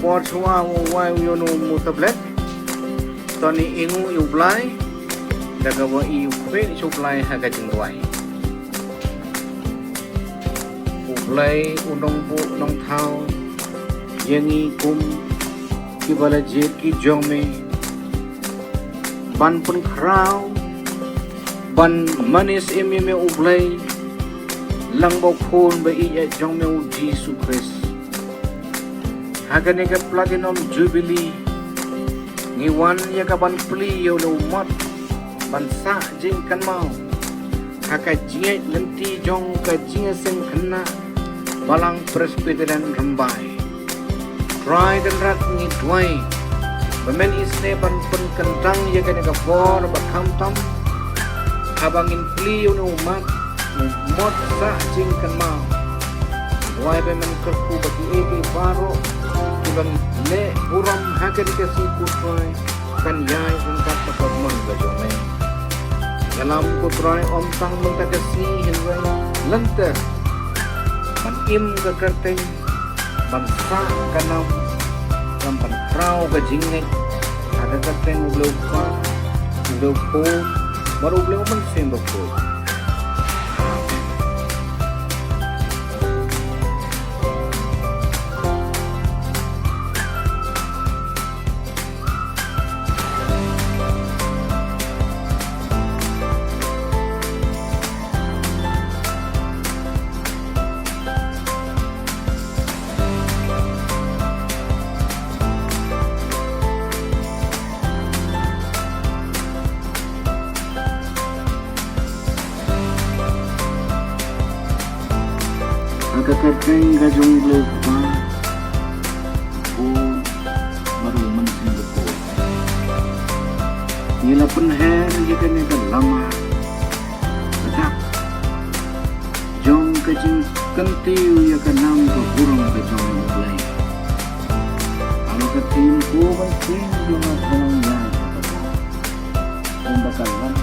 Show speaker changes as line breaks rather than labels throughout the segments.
mor chua wa yo no mu tablet toni ingu yu blai daga wa yu kwe chu blai ha ga jing wai u blai u nong bu nong thao yengi kum ki bala jet ki jome ban pun krau ban manis me u blai lang bo phun ba i jong me u Jesus Christ haga ne ga platinum Jubilee ngiwan ya ka ban pli yo no mat ban sa jing kan mau haka jingai lenti jong ka Jingiaseng Khynnah Balang Presbyterian Rymbai try dan rat ni dwai bamen isne ban pun kentang ya ka ne ga for ba kham tam habangin pli yo no mat mot sa jing kan mau dwai bamen kerku bagi egi baro ibang le buram hakan kasi kutray kan yai ungkat pagmon gajome dalam kutray omtang mungta kasi hinway lanter man im gakarteng bansa kanam kampan krau gajingnek ada karteng ublew pa ublew po baru ublew man simba po. Kakakeng gajong lupa o maruman sing po nila penher jika nila lama kadak jong kajing kentiu ya kanam ke burung ke jong mulai kalau ketim ko masing jong orang yang pembakalan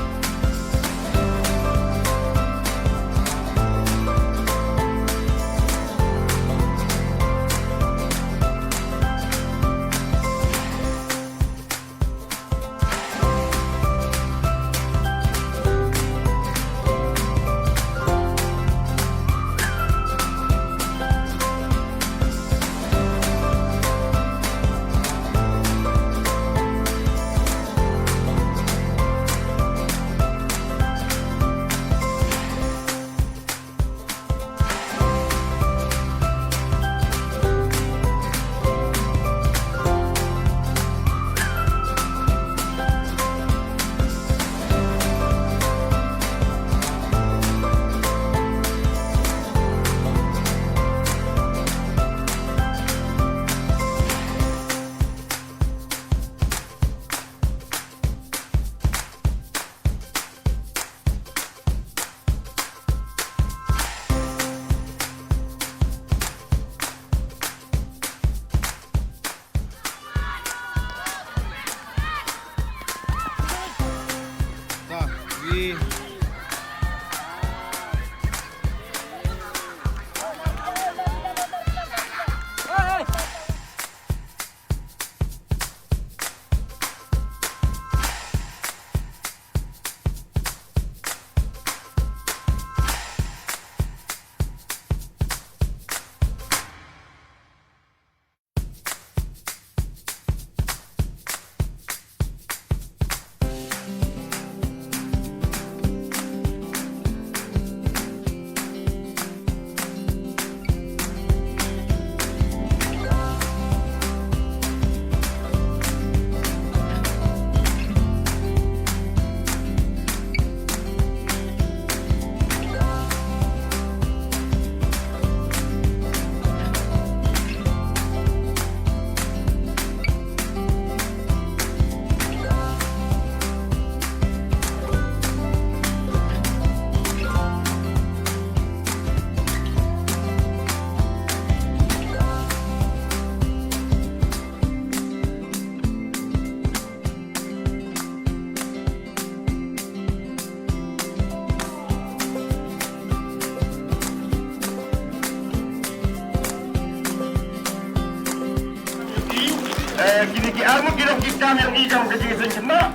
kini ki armu kira kita yang ikam ke Jingiaseng Khynnah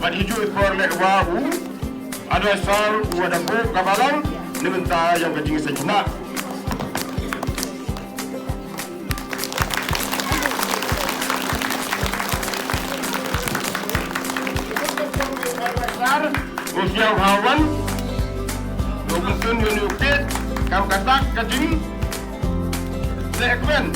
ban hijau for le wahu ada sal ada bu kabalang ni benta yang ke Jingiaseng Khynnah. Usia hawan Dobutun Yunukit Kam katak kajing Lekwen